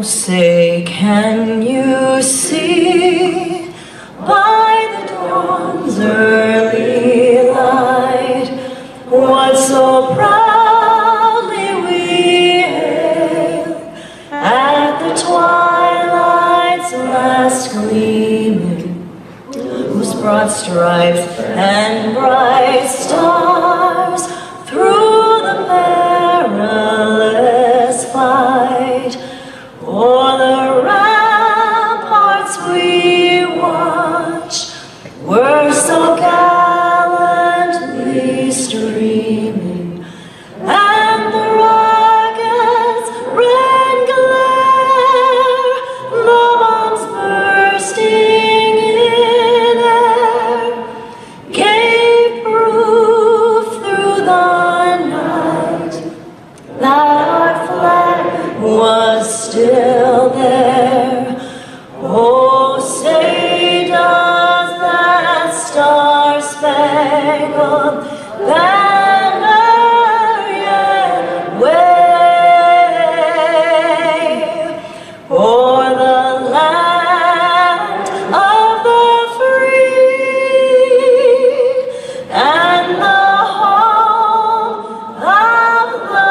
say, can you see by the dawn's early light what so proudly we hailed at the twilight's last gleaming, whose broad stripes and bright stars through the perilous fight o'er the ramparts we watched were so gallantly streaming, and the rockets' red glare, the bombs bursting in air, gave proof through the night that our flag was still there. Oh, say does that star-spangled banner yet wave o'er the land of the free and the home of the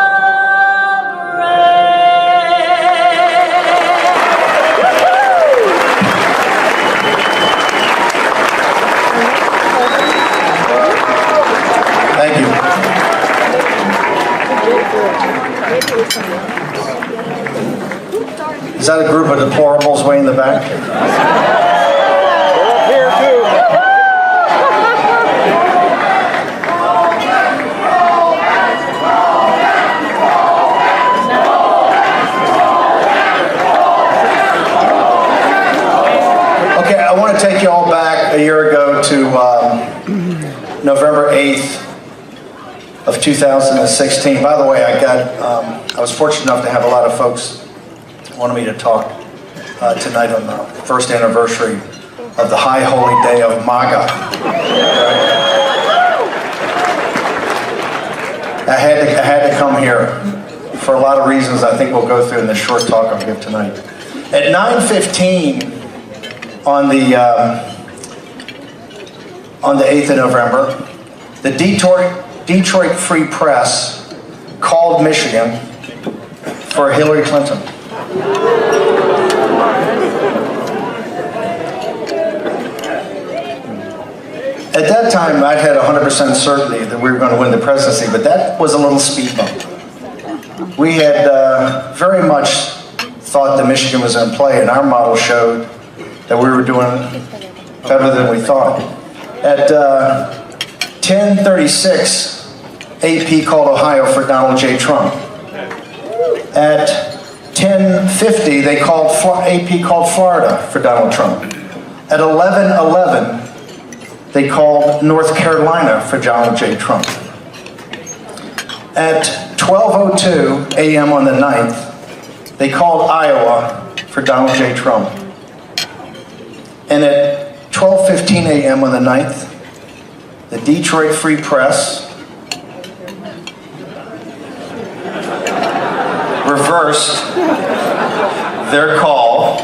Thank you. Is that a group of deplorables way in the back? Here too. Okay, I want to take you all back a year ago to November 8th of 2016. By the way, I was fortunate enough to have a lot of folks who wanted me to talk tonight on the first anniversary of the high holy day of MAGA. I had to come here for a lot of reasons I think we'll go through in the short talk I'll give tonight. At 9:15 on the 8th of November, the Detroit Free Press called Michigan for Hillary Clinton. At that time, I had 100% certainty that we were going to win the presidency, but that was a little speed bump. We had very much thought that Michigan was in play, and our model showed that we were doing better than we thought. At 10:36, AP called Ohio for Donald J. Trump. At 10:50, AP called Florida for Donald Trump. At 11:11, they called North Carolina for Donald J. Trump. At 12:02 a.m. on the 9th, they called Iowa for Donald J. Trump. And at 12:15 a.m. on the 9th, the Detroit Free Press reversed their call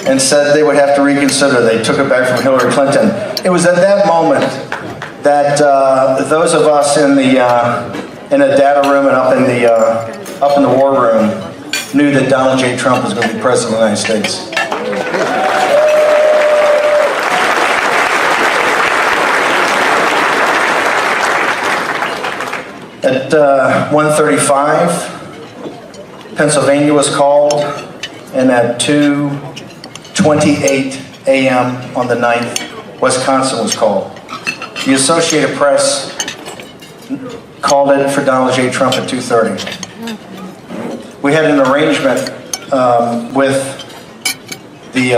and said they would have to reconsider. They took it back from Hillary Clinton. It was at that moment that those of us in a data room and up in the war room knew that Donald J. Trump was going to be president of the United States. At 1:35, Pennsylvania was called, and at 2:28 a.m. on the 9th, Wisconsin was called. The Associated Press called it for Donald J. Trump at 2:30. We had an arrangement with the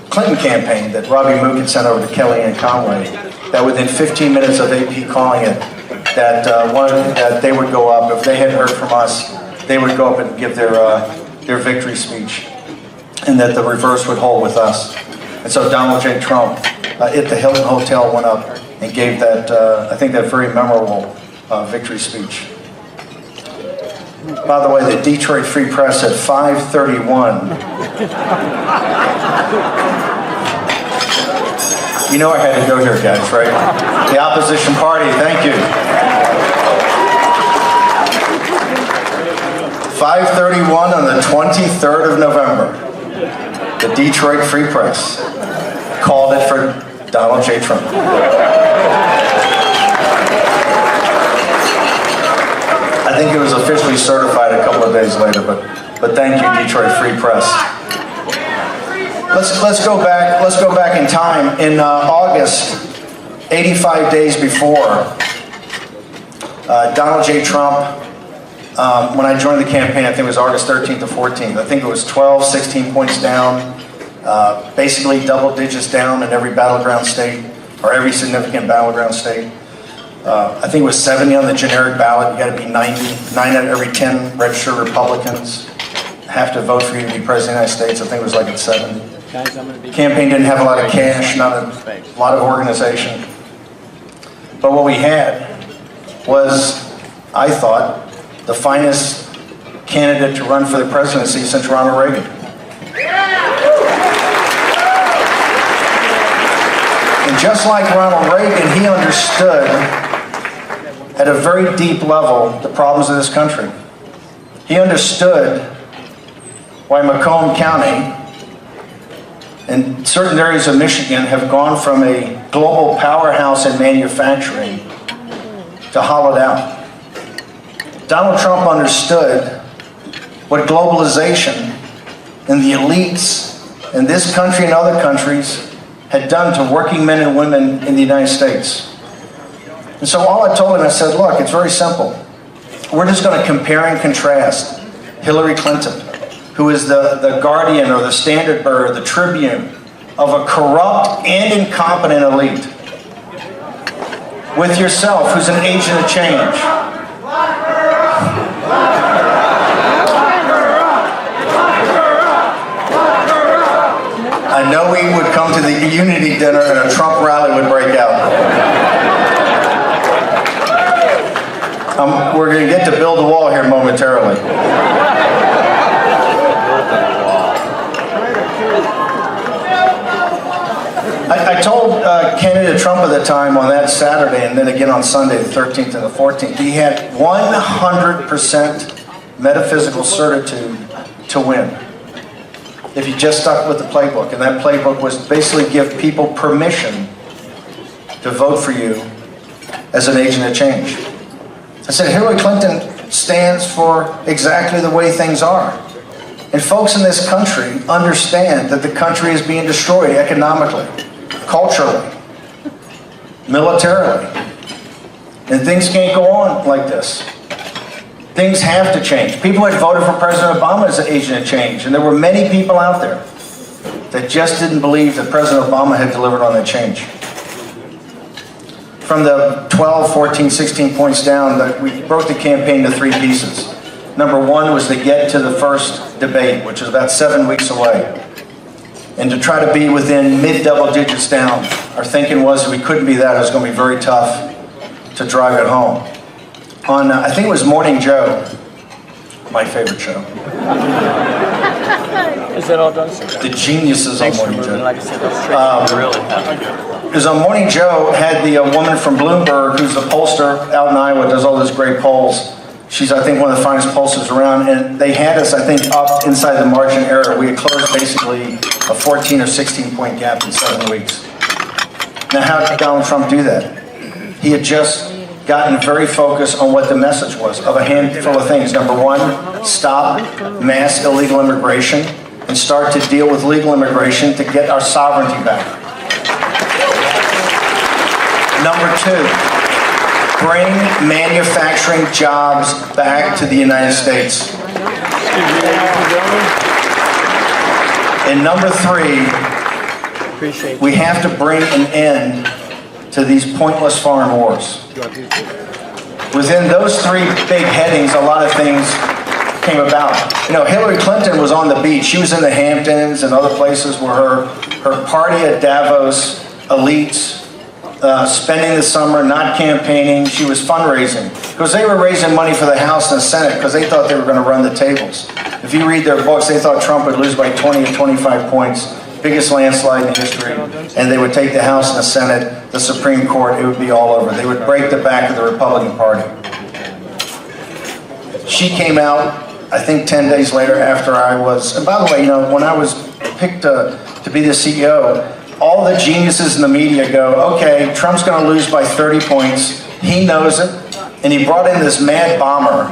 Clinton campaign that Robbie Mook had sent over to Kellyanne Conway, that within 15 minutes of AP calling it, that they would go up. If they had heard from us, they would go up and give their victory speech, and that the reverse would hold with us. And so Donald J. Trump at the Hilton Hotel went up and gave that, I think, that very memorable victory speech. By the way, the Detroit Free Press at 5:31. You know I had to go here, guys, right? The opposition party, thank you. 5:31 on the 23rd of November. The Detroit Free Press called it for Donald J. Trump. I think it was officially certified a couple of days later, but thank you, Detroit Free Press. Let's go back in time. In August, 85 days before, Donald J. Trump, when I joined the campaign, I think it was August 13th or 14th, I think it was 12, 16 points down, basically double digits down in every battleground state, or every significant battleground state. I think it was 70 on the generic ballot. You got to be 90. 9 out of every 10 registered Republicans have to vote for you to be president of the United States. I think it was like at 70. The campaign didn't have a lot of cash, not a lot of organization. But what we had was, I thought, the finest candidate to run for the presidency since Ronald Reagan. And just like Ronald Reagan, he understood at a very deep level the problems of this country. He understood why Macomb County and certain areas of Michigan have gone from a global powerhouse in manufacturing to hollowed out. Donald Trump understood what globalization and the elites in this country and other countries had done to working men and women in the United States. And so all I told him, I said, look, it's very simple. We're just going to compare and contrast Hillary Clinton, who is the guardian or the standard bearer, the tribune of a corrupt and incompetent elite, with yourself, who's an agent of change. I know he would come to the unity dinner and a Trump rally would break out. We're going to get to build a wall here momentarily. I told candidate Trump at the time on that Saturday, and then again on Sunday, the 13th and the 14th, he had 100% metaphysical certitude to win if he just stuck with the playbook. And that playbook was basically give people permission to vote for you as an agent of change. I said, Hillary Clinton stands for exactly the way things are. And folks in this country understand that the country is being destroyed economically, culturally, militarily. And things can't go on like this. Things have to change. People had voted for President Obama as an agent of change, and there were many people out there that just didn't believe that President Obama had delivered on that change. From the 12, 14, 16 points down, we broke the campaign to 3 pieces. Number 1 was to get to the first debate, which is about 7 weeks away, and to try to be within mid-double digits down. Our thinking was if we couldn't be that, it was going to be very tough to drive it home. On, I think it was Morning Joe, my favorite show. Is that all done? The geniuses on Morning Joe. Like I said, that's really It was on Morning Joe, had the woman from Bloomberg, who's the pollster out in Iowa, does all those great polls. She's, I think, one of the finest pollsters around, and they had us, I think, up inside the margin error. We had closed basically a 14 or 16 point gap in 7 weeks. Now, how did Donald Trump do that? He had just gotten very focused on what the message was of a handful of things. Number 1, stop mass illegal immigration and start to deal with legal immigration to get our sovereignty back. Number 2, bring manufacturing jobs back to the United States. And number 3, we have to bring an end to these pointless foreign wars. Within those 3 big headings, a lot of things came about. You know, Hillary Clinton was on the beach. She was in the Hamptons and other places where her party at Davos, elites, spending the summer, not campaigning. She was fundraising because they were raising money for the House and the Senate because they thought they were going to run the tables. If you read their books, they thought Trump would lose by 20 or 25 points, biggest landslide in history, and they would take the House and the Senate, the Supreme Court, it would be all over. They would break the back of the Republican Party. She came out, I think 10 days later after I was, and by the way, you know, when I was picked to be the CEO, all the geniuses in the media go, okay, Trump's going to lose by 30 points. He knows it. And he brought in this mad bomber.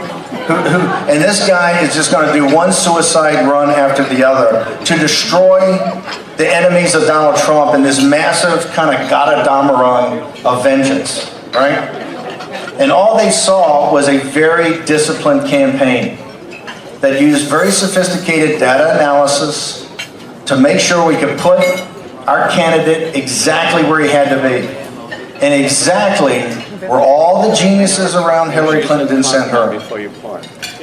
And this guy is just going to do one suicide run after the other to destroy the enemies of Donald Trump in this massive kind of Gadamarung of vengeance, right? And all they saw was a very disciplined campaign that used very sophisticated data analysis to make sure we could put our candidate exactly where he had to be, and exactly where all the geniuses around Hillary Clinton didn't send her.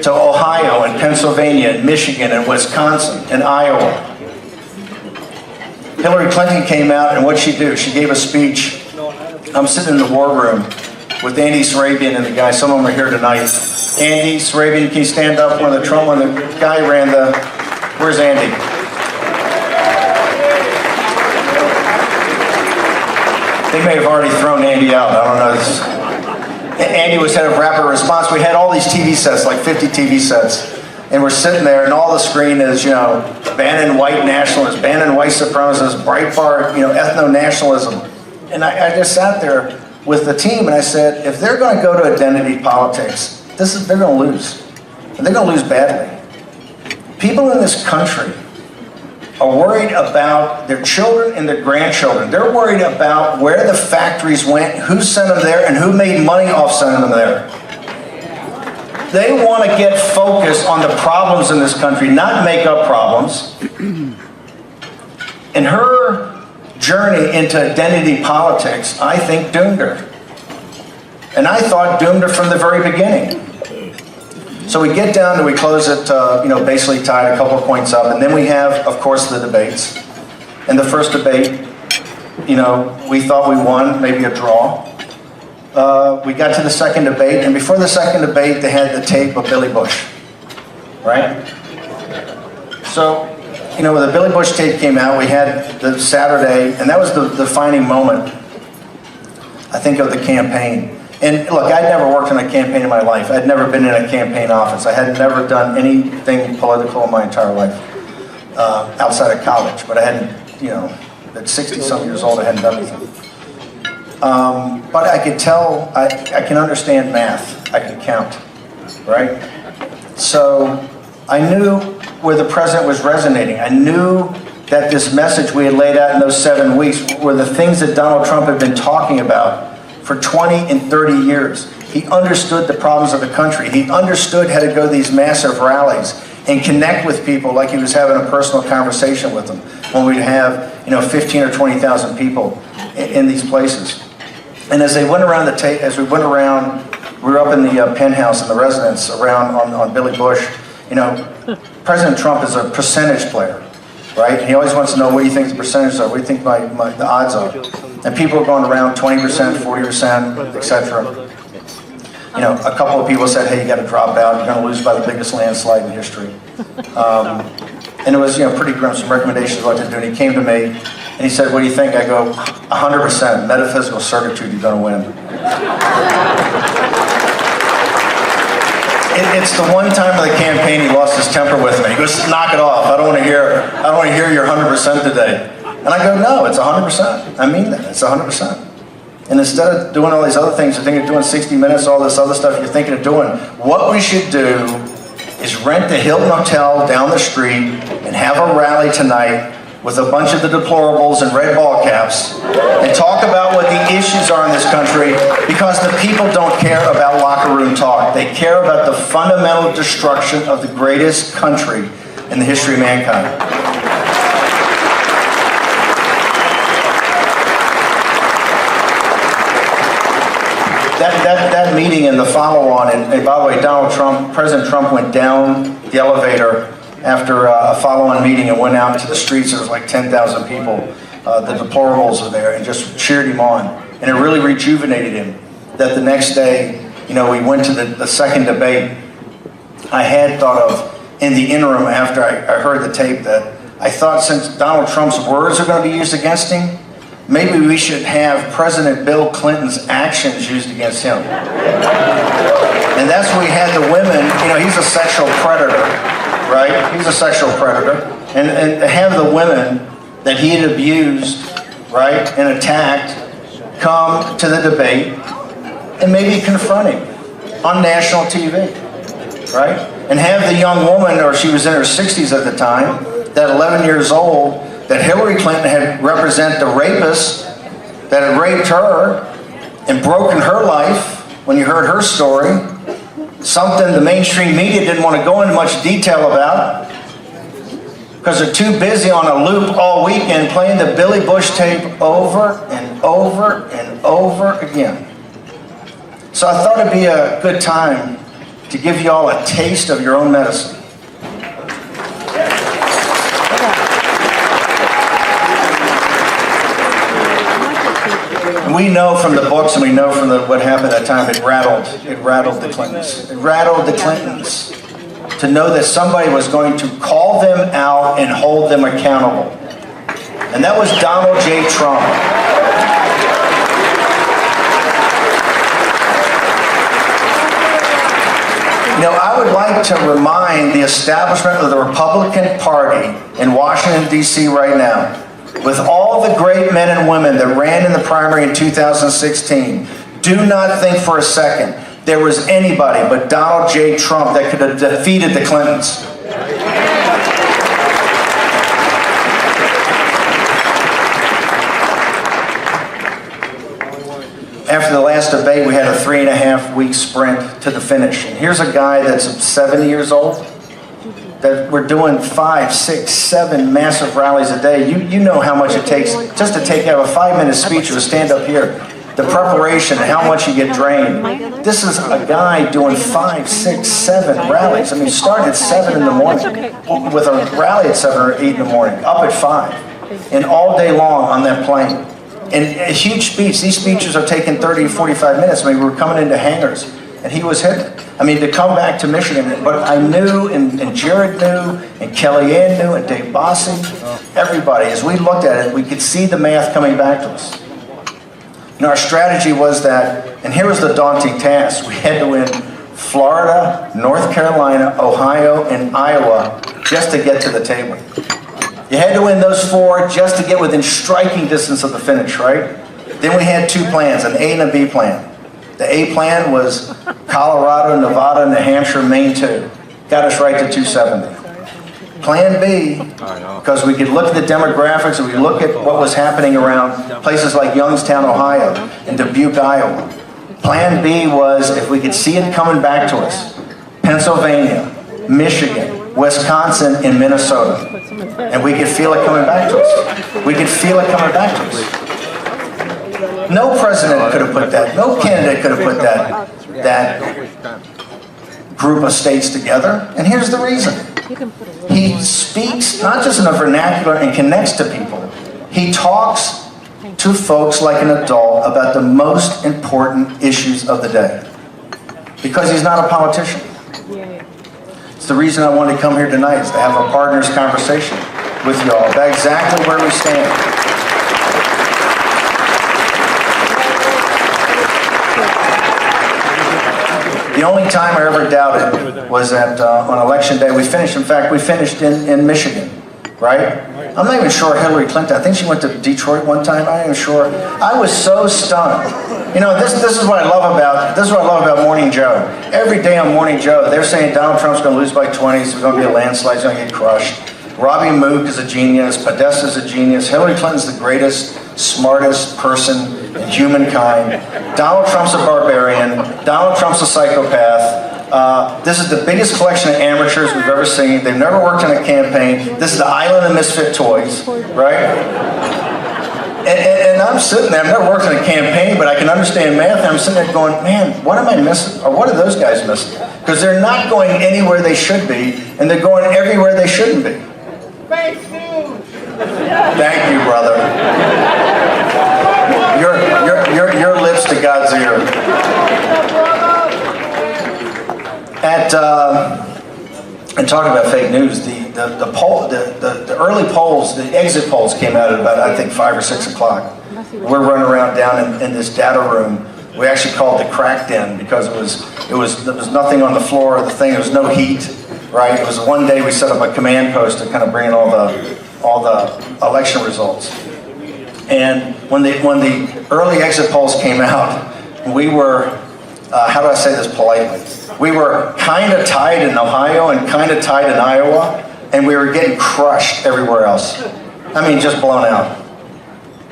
To Ohio and Pennsylvania and Michigan and Wisconsin and Iowa. Hillary Clinton came out, and what'd she do? She gave a speech. I'm sitting in the war room with Andy Sarabian and the guy, some of them are here tonight. Andy Sarabian, can you stand up when the guy ran the, where's Andy? They may have already thrown Andy out, I don't know. Andy was head of rapid response. We had all these TV sets, like 50 TV sets. And we're sitting there, and all the screen is, you know, Bannon white nationalists, Bannon white supremacists, Breitbart, you know, ethno-nationalism. And I just sat there with the team, and I said, if they're going to go to identity politics, they're going to lose. And they're going to lose badly. People in this country are worried about their children and their grandchildren. They're worried about where the factories went, who sent them there, and who made money off sending them there. They want to get focused on the problems in this country, not make up problems. And her journey into identity politics, I think, doomed her. And I thought doomed her from the very beginning. So we get down to, we close it, you know, basically tied, a couple of points up, and then we have, of course, the debates. And the first debate, you know, we thought we won, maybe a draw. We got to the second debate, and before the second debate, they had the tape of Billy Bush, right? So, you know, when the Billy Bush tape came out, we had the Saturday, and that was the defining moment, I think, of the campaign. And look, I'd never worked in a campaign in my life. I'd never been in a campaign office. I had never done anything political in my entire life, outside of college. But I hadn't, you know, at 60-some years old, I hadn't done anything. But I could tell, I can understand math. I can count, right? So I knew where the president was resonating. I knew that this message we had laid out in those 7 weeks were the things that Donald Trump had been talking about for 20 and 30 years. He understood the problems of the country. He understood how to go to these massive rallies and connect with people like he was having a personal conversation with them when we'd have, you know, 15 or 20,000 people in these places. And as they went around the as we went around, we were up in the penthouse in the residence around on Billy Bush. You know, President Trump is a percentage player, right? And he always wants to know, what do you think the percentages are? What do you think the odds are? And people are going around 20%, 40%, etc. You know, a couple of people said, hey, you got to drop out. You're going to lose by the biggest landslide in history. And it was, you know, pretty grim, some recommendations what to do. And he came to me, and he said, what do you think? I go, 100%, metaphysical certitude, you're going to win. It's the one time of the campaign he lost his temper with me. He goes, knock it off. I don't want to hear your 100% today. And I go, no, it's 100%. I mean that. It's 100%. And instead of doing all these other things, you're thinking of doing 60 Minutes, all this other stuff you're thinking of doing, what we should do is rent the Hilton Hotel down the street and have a rally tonight with a bunch of the deplorables and red ball caps and talk about what the issues are in this country, because the people don't care about locker room talk. They care about the fundamental destruction of the greatest country in the history of mankind. That meeting and the follow-on, and by the way, President Trump went down the elevator after a follow-on meeting and went out into the streets. There was like 10,000 people. The deplorables were there and just cheered him on. And it really rejuvenated him. That the next day, we went to the second debate. I had thought of, in the interim, after I heard the tape, that I thought since Donald Trump's words are going to be used against him, maybe we should have President Bill Clinton's actions used against him. And that's where we had the women, he's a sexual predator, right? He's a sexual predator. And have the women that he had abused, right, and attacked, come to the debate and maybe confront him on national TV, right? And have the young woman, or she was in her 60s at the time, that 11 years old, that Hillary Clinton had represent the rapist that had raped her and broken her life when you heard her story, something the mainstream media didn't want to go into much detail about because they're too busy on a loop all weekend playing the Billy Bush tape over and over and over again. So I thought it'd be a good time to give you all a taste of your own medicine. We know from the books and we know from what happened at that time, it rattled the Clintons. It rattled the Clintons to know that somebody was going to call them out and hold them accountable. And that was Donald J. Trump. I would like to remind the establishment of the Republican Party in Washington, D.C. right now, with all the great men and women that ran in the primary in 2016, do not think for a second there was anybody but Donald J. Trump that could have defeated the Clintons. After the last debate, we had a 3.5-week sprint to the finish. And here's a guy that's 70 years old, that we're doing 5, 6, 7 massive rallies a day. You know how much it takes just to have a 5-minute speech or to stand up here. The preparation and how much you get drained. This is a guy doing 5, 6, 7 rallies. I mean, starting at 7 in the morning with a rally at 7 or 8 in the morning, up at 5, and all day long on that plane. And a huge speech. These speeches are taking 30, 45 minutes. I mean, we were coming into hangars, and he was hitting. I mean, to come back to Michigan, but I knew, and Jared knew, and Kellyanne knew, and Dave Bossie, everybody, as we looked at it, we could see the math coming back to us. And our strategy was that, and here was the daunting task, we had to win Florida, North Carolina, Ohio, and Iowa just to get to the table. You had to win those 4 just to get within striking distance of the finish, right? Then we had 2 plans, an A and a B plan. The A plan was Colorado, Nevada, New Hampshire, Maine 2. Got us right to 270. Plan B, because we could look at the demographics and we look at what was happening around places like Youngstown, Ohio, and Dubuque, Iowa. Plan B was, if we could see it coming back to us, Pennsylvania, Michigan, Wisconsin, and Minnesota. And we could feel it coming back to us. We could feel it coming back to us. No president could have put that, no candidate could have put that group of states together. And here's the reason. He speaks not just in a vernacular and connects to people. He talks to folks like an adult about the most important issues of the day. Because he's not a politician. It's the reason I wanted to come here tonight, is to have a partner's conversation with you all about exactly where we stand. The only time I ever doubted was that on Election Day, we finished in Michigan, right? I'm not even sure Hillary Clinton, I think she went to Detroit one time, I'm not even sure. I was so stunned. This is what I love about Morning Joe. Every day on Morning Joe, they're saying Donald Trump's going to lose by 20, so it's going to be a landslide, he's going to get crushed. Robbie Mook is a genius, Podesta's a genius, Hillary Clinton's the greatest, smartest person in humankind. Donald Trump's a barbarian. Donald Trump's a psychopath. This is the biggest collection of amateurs we've ever seen. They've never worked on a campaign. This is the island of misfit toys, right? And I'm sitting there, I've never worked on a campaign, but I can understand math, and I'm sitting there going, man, what am I missing? Or what are those guys missing? Because they're not going anywhere they should be, and they're going everywhere they shouldn't be. Thank you, brother. to God's ear. And talking about fake news, the early polls, the exit polls came out at about, I think, 5 or 6 o'clock. We're running around down in this data room. We actually called it the crack den because there was nothing on the floor of the thing. There was no heat, right? It was one day we set up a command post to kind of bring in all the election results. And when the early exit polls came out, we were, how do I say this politely? We were kind of tied in Ohio and kind of tied in Iowa, and we were getting crushed everywhere else. I mean, just blown out.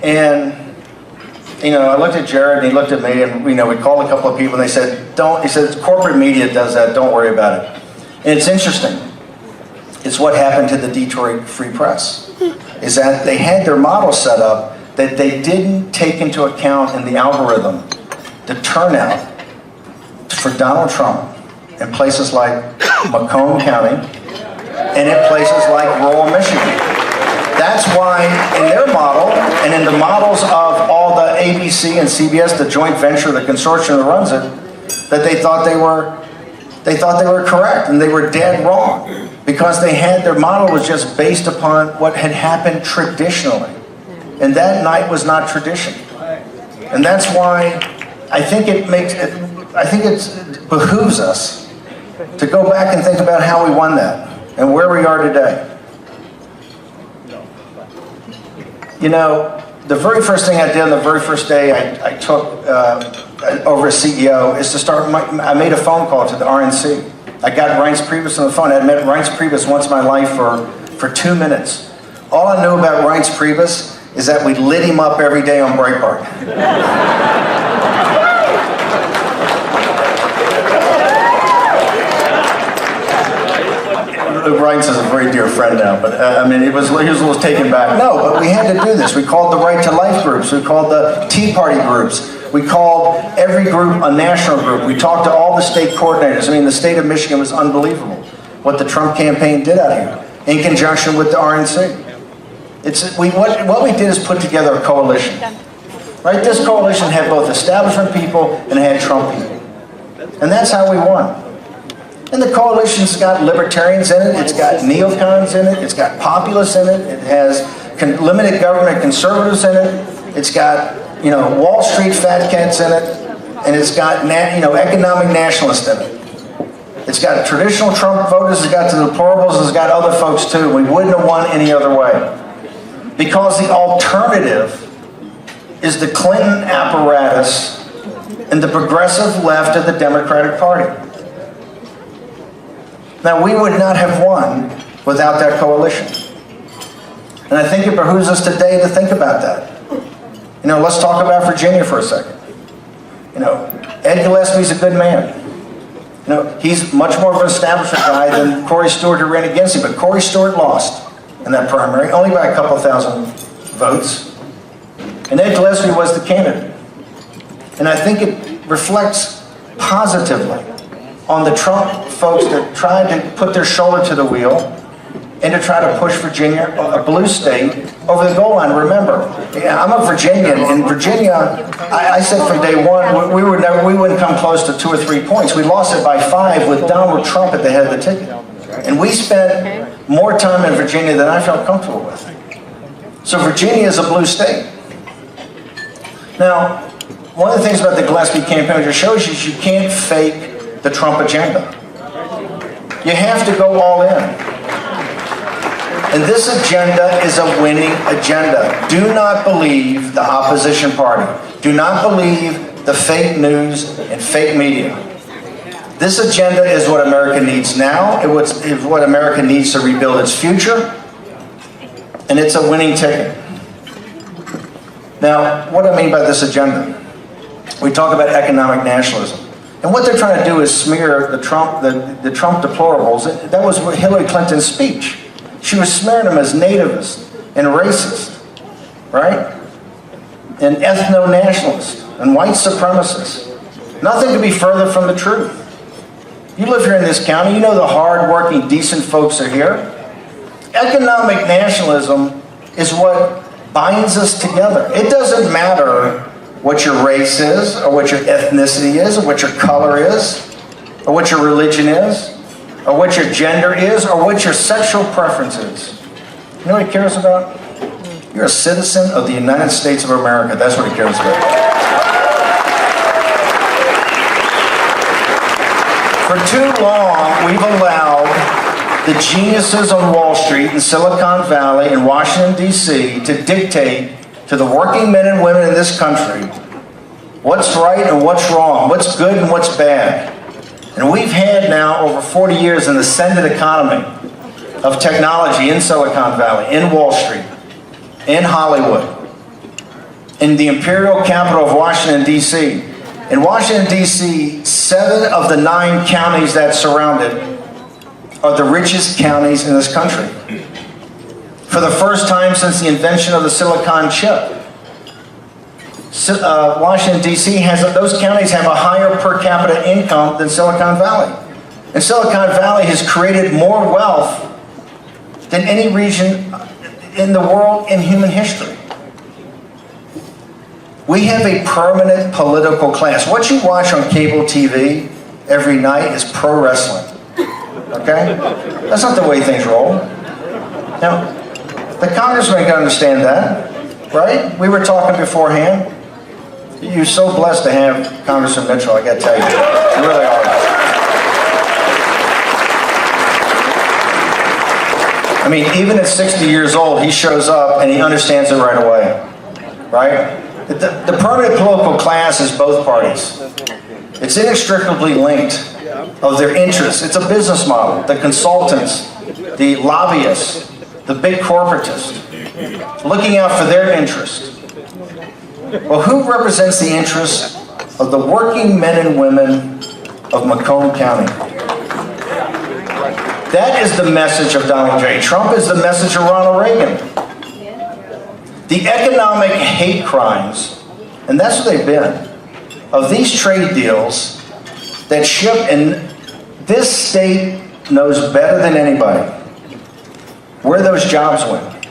And, you know, I looked at Jared and he looked at me, and, you know, we called a couple of people and they said, he said, corporate media does that, don't worry about it. And it's interesting. It's what happened to the Detroit Free Press, is that they had their model set up that they didn't take into account in the algorithm the turnout for Donald Trump in places like Macomb County and in places like rural Michigan. That's why in their model and in the models of all the ABC and CBS, the joint venture, the consortium that runs it, that they thought they were correct, and they were dead wrong, because they had, their model was just based upon what had happened traditionally. And that night was not tradition. And that's why I think it behooves us to go back and think about how we won that and where we are today. You know, the very first thing I did on the very first day I took over as CEO is to start, I made a phone call to the RNC. I got Reince Priebus on the phone. I had met Reince Priebus once in my life for 2 minutes. All I knew about Reince Priebus is that we lit him up every day on Breitbart. Reince is a very dear friend now, but I mean, he was a little taken back. No, but we had to do this. We called the Right to Life groups. We called the Tea Party groups. We called every group a national group. We talked to all the state coordinators. I mean, the state of Michigan was unbelievable what the Trump campaign did out here in conjunction with the RNC. What we did is put together a coalition. Right? This coalition had both establishment people and it had Trump people. And that's how we won. And the coalition's got libertarians in it, it's got neocons in it, it's got populists in it, it has limited government conservatives in it, it's got, you know, Wall Street fat cats in it, and it's got, you know, economic nationalists in it. It's got traditional Trump voters, it's got the deplorables, it's got other folks too. We wouldn't have won any other way. Because the alternative is the Clinton apparatus and the progressive left of the Democratic Party. Now, we would not have won without that coalition. And I think it behooves us today to think about that. You know, let's talk about Virginia for a second. You know, Ed Gillespie's a good man. You know, he's much more of an establishment guy than Corey Stewart, who ran against him. But Corey Stewart lost in that primary, only by a couple thousand votes. And Ed Gillespie was the candidate. And I think it reflects positively on the Trump folks that tried to put their shoulder to the wheel and to try to push Virginia, a blue state, over the goal line. Remember, I'm a Virginian. In Virginia, I said from day one, we wouldn't come close to 2 or 3 points. We lost it by 5 with Donald Trump at the head of the ticket. And we spent more time in Virginia than I felt comfortable with. So Virginia is a blue state. Now, one of the things about the Gillespie campaign which shows you is you can't fake the Trump agenda. You have to go all in. And this agenda is a winning agenda. Do not believe the opposition party. Do not believe the fake news and fake media. This agenda is what America needs now. It's what America needs to rebuild its future. And it's a winning ticket. Now, what do I mean by this agenda? We talk about economic nationalism. And what they're trying to do is smear the Trump deplorables. That was Hillary Clinton's speech. She was smearing them as nativist and racist, right? And ethno-nationalist and white supremacist. Nothing could be further from the truth. You live here in this county, you know the hard-working, decent folks are here. Economic nationalism is what binds us together. It doesn't matter what your race is, or what your ethnicity is, or what your color is, or what your religion is, or what your gender is, or what your sexual preference is. You know what he cares about? You're a citizen of the United States of America. That's what he cares about. For too long, we've allowed the geniuses on Wall Street and Silicon Valley and Washington, D.C. to dictate to the working men and women in this country what's right and what's wrong, what's good and what's bad. And we've had now over 40 years an ascendant economy of technology in Silicon Valley, in Wall Street, in Hollywood, in the imperial capital of Washington, D.C. In Washington, D.C., 7 of the 9 counties that surround it are the richest counties in this country. For the first time since the invention of the silicon chip, Washington, D.C. those counties have a higher per capita income than Silicon Valley. And Silicon Valley has created more wealth than any region in the world in human history. We have a permanent political class. What you watch on cable TV every night is pro wrestling. Okay? That's not the way things roll. Now, the congressman can understand that, right? We were talking beforehand. You're so blessed to have Congressman Mitchell, I gotta tell you. You really are. I mean, even at 60 years old, he shows up and he understands it right away, right? The permanent political class is both parties. It's inextricably linked of their interests. It's a business model. The consultants, the lobbyists, the big corporatists, looking out for their interests. Well, who represents the interests of the working men and women of Macomb County? That is the message of Donald J. Trump, is the message of Ronald Reagan. The economic hate crimes, and that's what they've been, of these trade deals that ship, and this state knows better than anybody where those jobs went.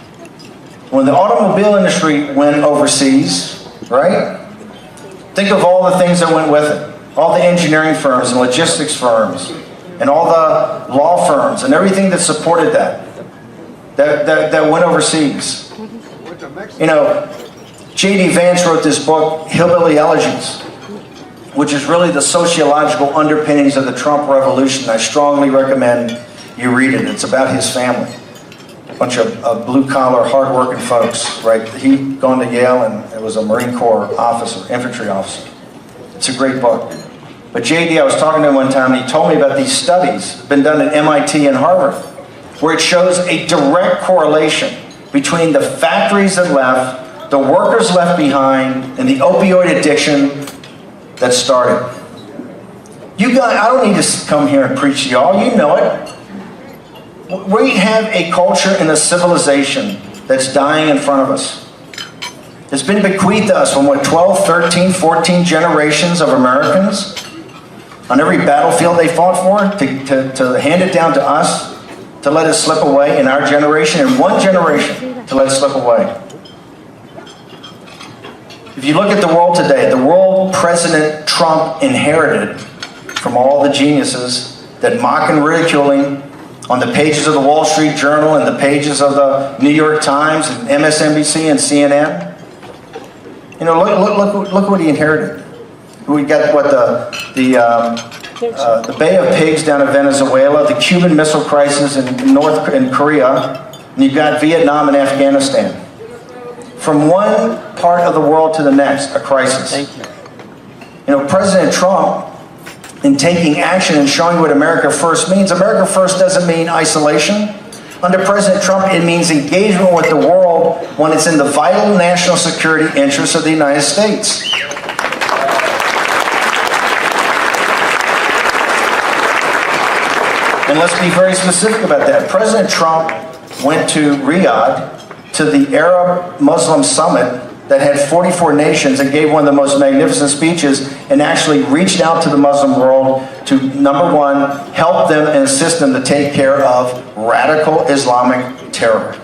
When the automobile industry went overseas, right? Think of all the things that went with it. All the engineering firms and logistics firms and all the law firms and everything that supported that went overseas. You know, J.D. Vance wrote this book, Hillbilly Elegies, which is really the sociological underpinnings of the Trump revolution. I strongly recommend you read it. It's about his family. A bunch of blue-collar, hard-working folks, right? He'd gone to Yale and was a Marine Corps officer, infantry officer. It's a great book. But J.D., I was talking to him one time, and he told me about these studies been done at MIT and Harvard, where it shows a direct correlation between the factories that left, the workers left behind, and the opioid addiction that started. You guys, I don't need to come here and preach to y'all. You know it. We have a culture and a civilization that's dying in front of us. It's been bequeathed to us from, 12, 13, 14 generations of Americans on every battlefield they fought for, to hand it down to us, to let it slip away in our generation, in one generation, to let it slip away. If you look at the world today, the world President Trump inherited from all the geniuses that mock and ridicule him on the pages of the Wall Street Journal and the pages of the New York Times and MSNBC and CNN. You know, look what he inherited. We got the Bay of Pigs down in Venezuela, the Cuban Missile Crisis in Korea, and you've got Vietnam and Afghanistan. From one part of the world to the next, a crisis. Thank you. You know, President Trump, in taking action and showing what America First means, America First doesn't mean isolation. Under President Trump, it means engagement with the world when it's in the vital national security interests of the United States. And let's be very specific about that. President Trump went to Riyadh to the Arab Muslim Summit that had 44 nations and gave one of the most magnificent speeches and actually reached out to the Muslim world to, number one, help them and assist them to take care of radical Islamic terror.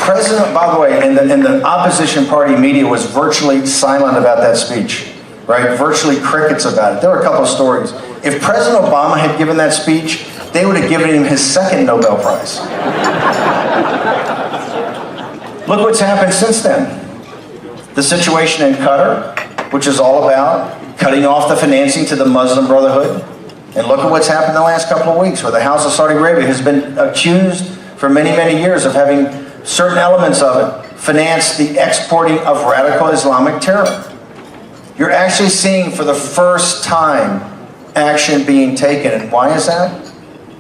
President, by the way, and the opposition party media was virtually silent about that speech, right? Virtually crickets about it. There were a couple of stories. If President Obama had given that speech, they would have given him his second Nobel Prize. Look what's happened since then. The situation in Qatar, which is all about cutting off the financing to the Muslim Brotherhood. And look at what's happened in the last couple of weeks, where the House of Saudi Arabia has been accused for many, many years of having certain elements of it finance the exporting of radical Islamic terror. You're actually seeing for the first time action being taken. And why is that?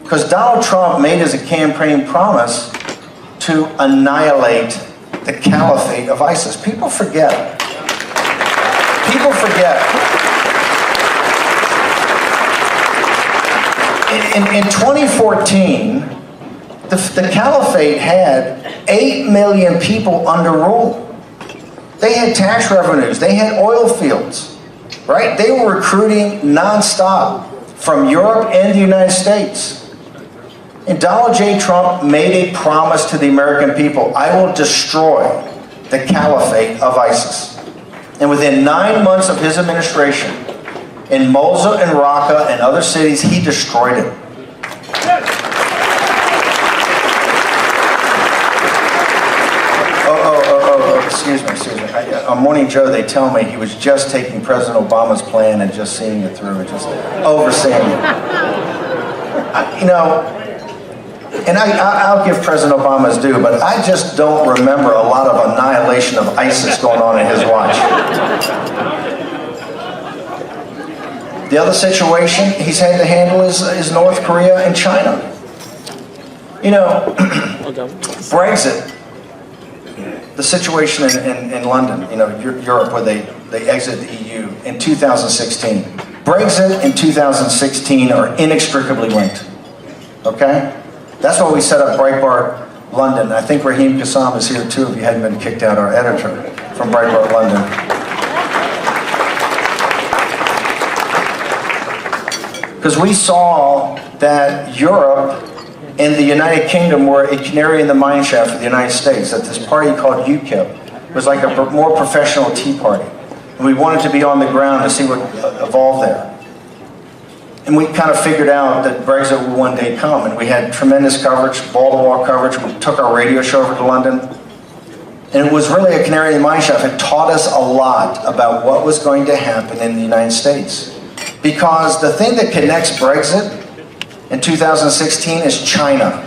Because Donald Trump made as a campaign promise to annihilate the caliphate of ISIS. People forget. People forget. In 2014, the caliphate had 8 million people under rule. They had tax revenues. They had oil fields, right? They were recruiting nonstop from Europe and the United States. And Donald J. Trump made a promise to the American people: I will destroy the caliphate of ISIS. And within 9 months of his administration, in Mosul and Raqqa and other cities, he destroyed it. Excuse me. On Morning Joe, they tell me he was just taking President Obama's plan and just seeing it through and just overseeing it. You know, and I'll give President Obama his due, but I just don't remember a lot of annihilation of ISIS going on in his watch. The other situation he's had to handle is North Korea and China. You know, Brexit, the situation in London, you know, Europe, where they exit the EU in 2016. Brexit and 2016 are inextricably linked, okay? That's why we set up Breitbart London. I think Raheem Kassam is here too, if you hadn't been kicked out, our editor from Breitbart London. Because we saw that Europe and the United Kingdom were a canary in the mine shaft for the United States, that this party called UKIP was like a more professional Tea Party. And we wanted to be on the ground to see what evolved there. And we kind of figured out that Brexit would one day come, and we had tremendous coverage, wall-to-wall coverage. We took our radio show over to London, and it was really a canary in the mine shaft. It taught us a lot about what was going to happen in the United States. Because the thing that connects Brexit in 2016 is China.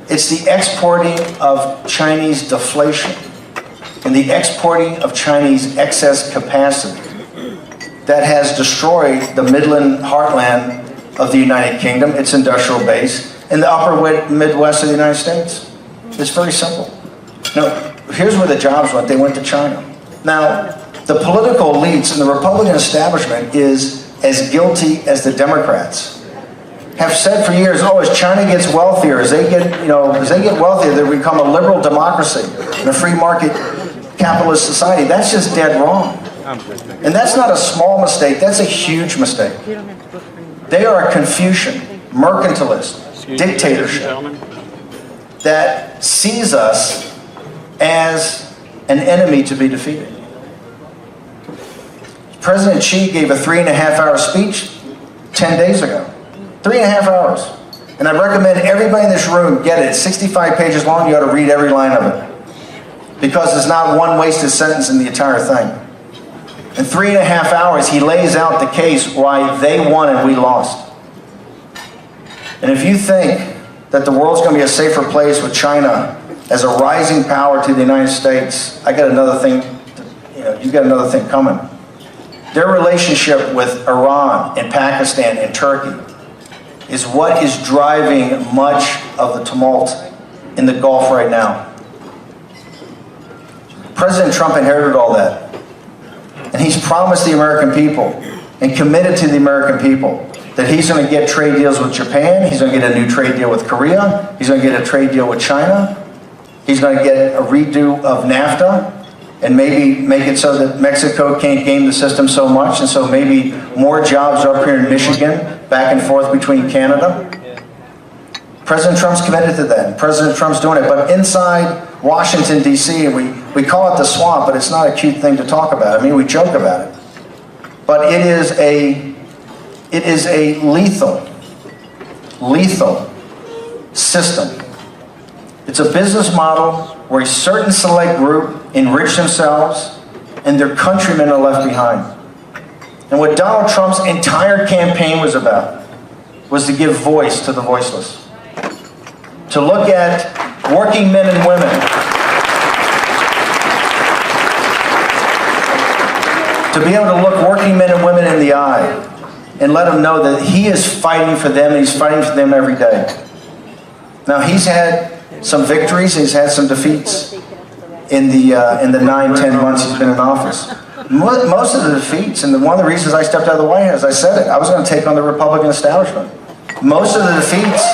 It's the exporting of Chinese deflation and the exporting of Chinese excess capacity that has destroyed the Midland heartland of the United Kingdom, its industrial base, and the upper Midwest of the United States. It's very simple. Now, here's where the jobs went. They went to China. Now, the political elites and the Republican establishment is as guilty as the Democrats. Have said for years, oh, as China gets wealthier, as they get wealthier, they become a liberal democracy and a free market capitalist society. That's just dead wrong. And that's not a small mistake, that's a huge mistake. They are a Confucian, mercantilist, dictatorship that sees us as an enemy to be defeated. President Xi gave a 3.5-hour speech 10 days ago. 3.5 hours. And I recommend everybody in this room get it. It's 65 pages long. You ought to read every line of it. Because there's not one wasted sentence in the entire thing. In 3.5 hours, he lays out the case why they won and we lost. And if you think that the world's going to be a safer place with China as a rising power to the United States, I got another thing. You've got another thing coming. Their relationship with Iran and Pakistan and Turkey is what is driving much of the tumult in the Gulf right now. President Trump inherited all that. And he's promised the American people and committed to the American people that he's going to get trade deals with Japan, he's going to get a new trade deal with Korea, he's going to get a trade deal with China, he's going to get a redo of NAFTA, and maybe make it so that Mexico can't game the system so much, and so maybe more jobs are up here in Michigan, back and forth between Canada. President Trump's committed to that, and President Trump's doing it. But inside Washington, D.C., and we call it the swamp, but it's not a cute thing to talk about. I mean, we joke about it. But it is a lethal system. It's a business model where a certain select group enrich themselves and their countrymen are left behind. And what Donald Trump's entire campaign was about was to give voice to the voiceless. To look at working men and women. To be able to look working men and women in the eye and let them know that he is fighting for them and he's fighting for them every day. Now, he's had some victories, he's had some defeats in the 9-10 months he's been in office. Most of the defeats, and one of the reasons I stepped out of the White House, I said it, I was going to take on the Republican establishment. Most of the defeats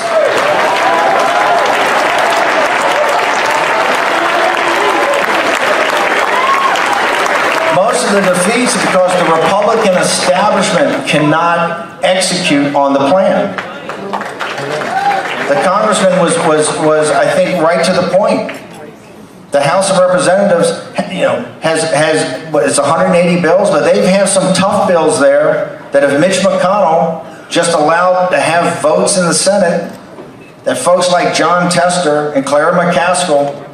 is because the Republican establishment cannot execute on the plan. The congressman was I think, right to the point. The House of Representatives, has it's 180 bills, but they have some tough bills there that if Mitch McConnell just allowed to have votes in the Senate, that folks like John Tester and Clara McCaskill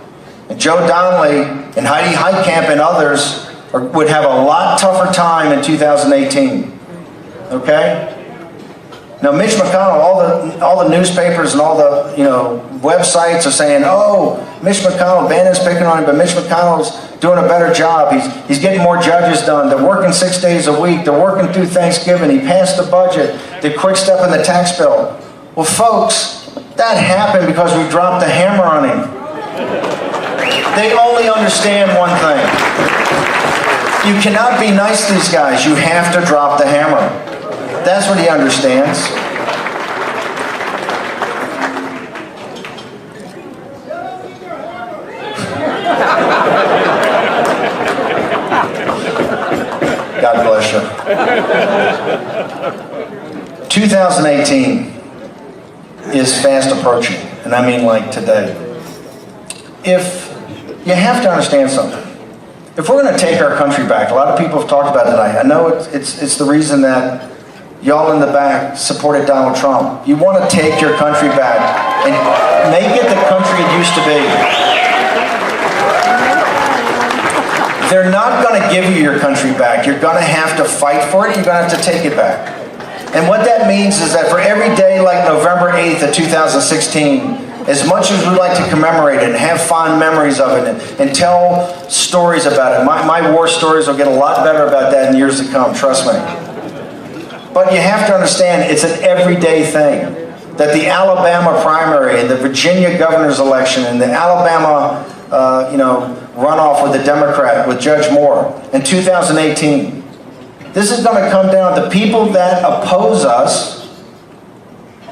and Joe Donnelly and Heidi Heitkamp and others would have a lot tougher time in 2018. Okay? Now, Mitch McConnell, all the newspapers and all the websites are saying, "Oh, Mitch McConnell, Bannon's picking on him, but Mitch McConnell's doing a better job. He's getting more judges done. They're working 6 days a week. They're working through Thanksgiving. He passed the budget. They're quick step in the tax bill." Well, folks, that happened because we dropped the hammer on him. They only understand one thing. You cannot be nice to these guys. You have to drop the hammer. That's what he understands. God bless you. 2018 is fast approaching, and I mean like today. If you have to understand something. If we're going to take our country back, a lot of people have talked about it tonight. I know it's the reason that y'all in the back supported Donald Trump. You want to take your country back and make it the country it used to be. They're not going to give you your country back. You're going to have to fight for it. You're going to have to take it back. And what that means is that for every day like November 8th of 2016, as much as we like to commemorate it and have fond memories of it and tell stories about it, my war stories will get a lot better about that in years to come, trust me. But you have to understand it's an everyday thing. That the Alabama primary and the Virginia governor's election and the Alabama runoff with the Democrat, with Judge Moore in 2018, this is going to come down to people that oppose us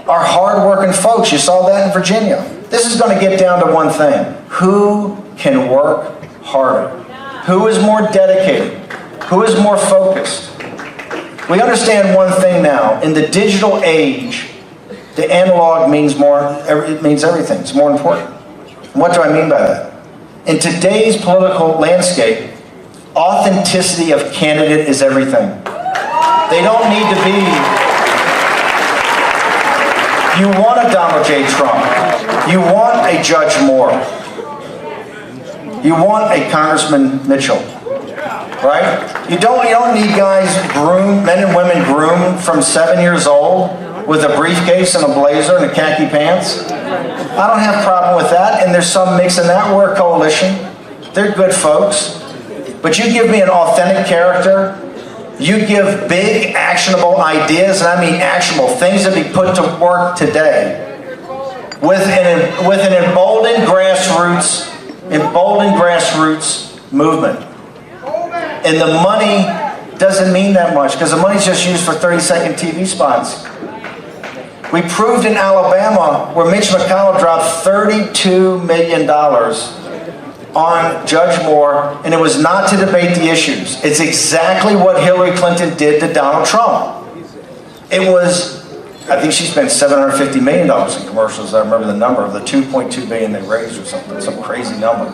are hard-working folks. You saw that in Virginia. This is going to get down to one thing. Who can work harder? Who is more dedicated? Who is more focused? We understand one thing now. In the digital age, the analog means more. It means everything. It's more important. And what do I mean by that? In today's political landscape, authenticity of candidate is everything. They don't need to be... You want a Donald J. Trump. You want a Judge Moore. You want a Congressman Mitchell. Right? You don't need guys groomed, men and women groomed from 7 years old with a briefcase and a blazer and a khaki pants. I don't have a problem with that, and there's some mix in that. We're a coalition. They're good folks. But you give me an authentic character, you give big, actionable ideas, and I mean actionable, things that be put to work today, with an emboldened grassroots movement. And the money doesn't mean that much, because the money's just used for 30-second TV spots. We proved in Alabama, where Mitch McConnell dropped $32 million on Judge Moore, and it was not to debate the issues. It's exactly what Hillary Clinton did to Donald Trump. It was I think she spent $750 million in commercials. I remember the number of the $2.2 billion they raised or something, some crazy number.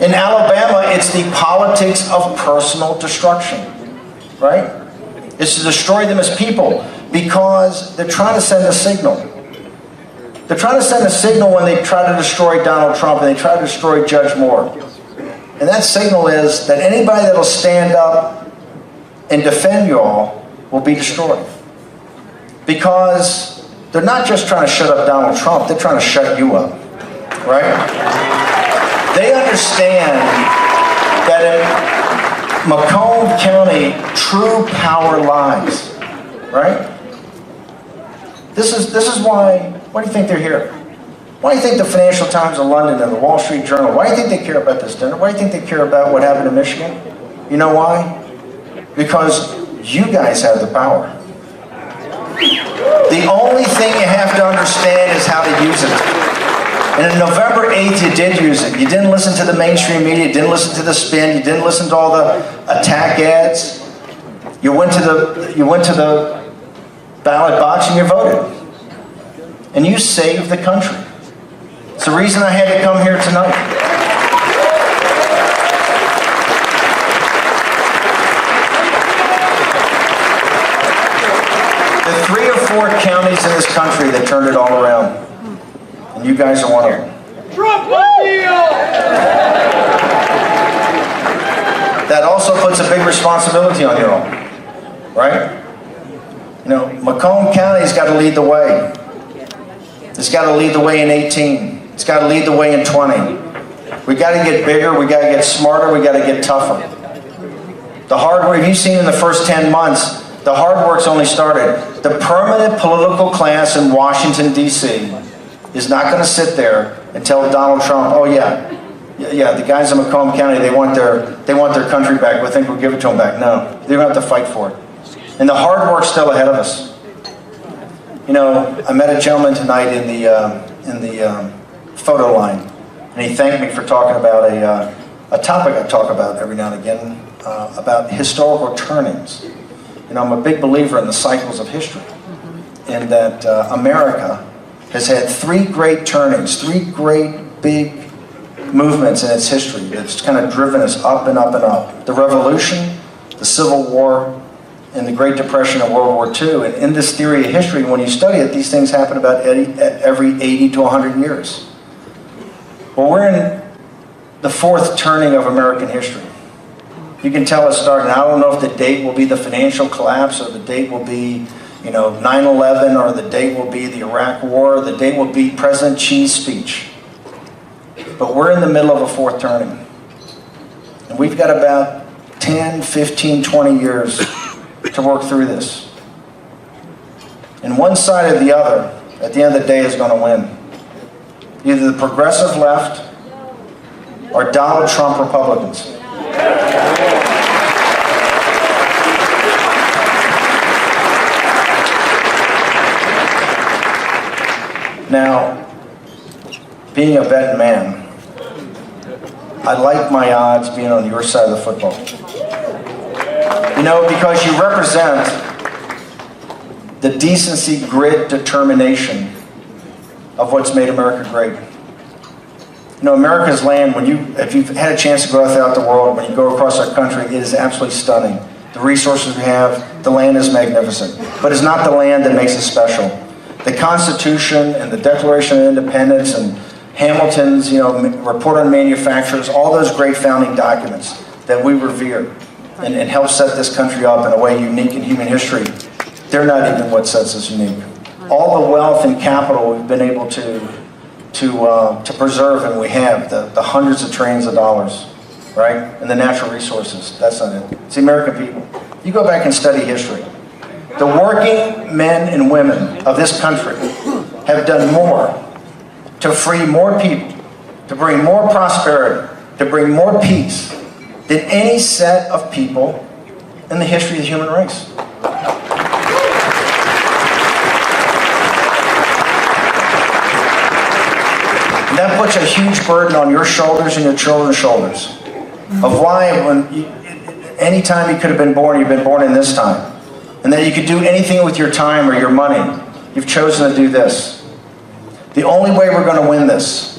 In Alabama, it's the politics of personal destruction, right? It's to destroy them as people because they're trying to send a signal. They're trying to send a signal when they try to destroy Donald Trump and they try to destroy Judge Moore. And that signal is that anybody that will stand up and defend you all will be destroyed. Because they're not just trying to shut up Donald Trump, they're trying to shut you up, right? They understand that in Macomb County, true power lies, right? This is why do you think they're here? Why do you think the Financial Times of London and the Wall Street Journal, why do you think they care about this dinner? Why do you think they care about what happened in Michigan? You know why? Because you guys have the power. The only thing you have to understand is how to use it. And on November 8th, you did use it. You didn't listen to the mainstream media, you didn't listen to the spin, you didn't listen to all the attack ads. You went to the ballot box and you voted. And you saved the country. It's the reason I had to come here tonight. The 3 or 4 counties in this country that turned it all around. And you guys are one of them. Trump deal! That also puts a big responsibility on you all, right? You know, Macomb County's got to lead the way. It's got to lead the way in 18. It's got to lead the way in 20. We got to get bigger. We got to get smarter. We got to get tougher. The hard work you've seen in the first 10 months, the hard work's only started. The permanent political class in Washington, D.C. is not going to sit there and tell Donald Trump, oh yeah, the guys in Macomb County, they want their country back. We think we'll give it to them back. No, they're going to have to fight for it. And the hard work's still ahead of us. You know, I met a gentleman tonight in the photo line, and he thanked me for talking about a topic I talk about every now and again, about historical turnings. You know, I'm a big believer in the cycles of history, in that America has had 3 great turnings, 3 great big movements in its history that's kind of driven us up and up and up. The Revolution, the Civil War, and the Great Depression and World War II. And in this theory of history, when you study it, these things happen about every 80 to 100 years. Well, we're in the 4th turning of American history. You can tell us starting. I don't know if the date will be the financial collapse, or the date will be, 9/11, or the date will be the Iraq War, or the date will be President Xi's speech. But we're in the middle of a 4th turning. And we've got about 10, 15, 20 years to work through this. And one side or the other, at the end of the day, is going to win. Either the progressive left or Donald Trump Republicans. Now, being a vet man, I like my odds being on your side of the football. Because you represent the decency, grit, determination of what's made America great. America's land, if you've had a chance to go out throughout the world, when you go across our country, it is absolutely stunning. The resources we have, the land is magnificent. But it's not the land that makes it special. The Constitution and the Declaration of Independence and Hamilton's, Report on Manufacturers, all those great founding documents that we revere and help set this country up in a way unique in human history, they're not even what sets us unique. All the wealth and capital we've been able to preserve, and we have, the hundreds of trillions of dollars, right? And the natural resources, that's not it. It's the American people. You go back and study history. The working men and women of this country have done more to free more people, to bring more prosperity, to bring more peace than any set of people in the history of the human race. And that puts a huge burden on your shoulders and your children's shoulders. Of why, any time you could have been born, you've been born in this time. And that you could do anything with your time or your money. You've chosen to do this. The only way we're going to win this,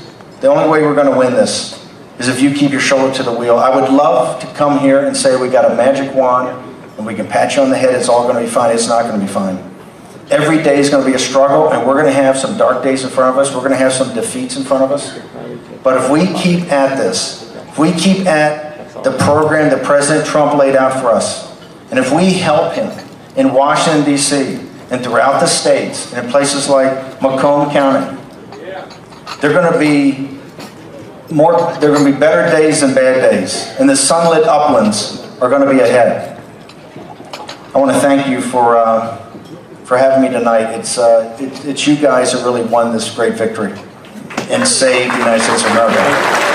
is if you keep your shoulder to the wheel. I would love to come here and say we got a magic wand and we can pat you on the head, it's all going to be fine. It's not going to be fine. Every day is going to be a struggle, and we're going to have some dark days in front of us. We're going to have some defeats in front of us. But if we keep at this, if we keep at the program that President Trump laid out for us, and if we help him in Washington, D.C., and throughout the states, and in places like Macomb County, there are going to be better days than bad days, and the sunlit uplands are going to be ahead. I want to thank you for having me tonight. It's you guys that really won this great victory and saved the United States of America.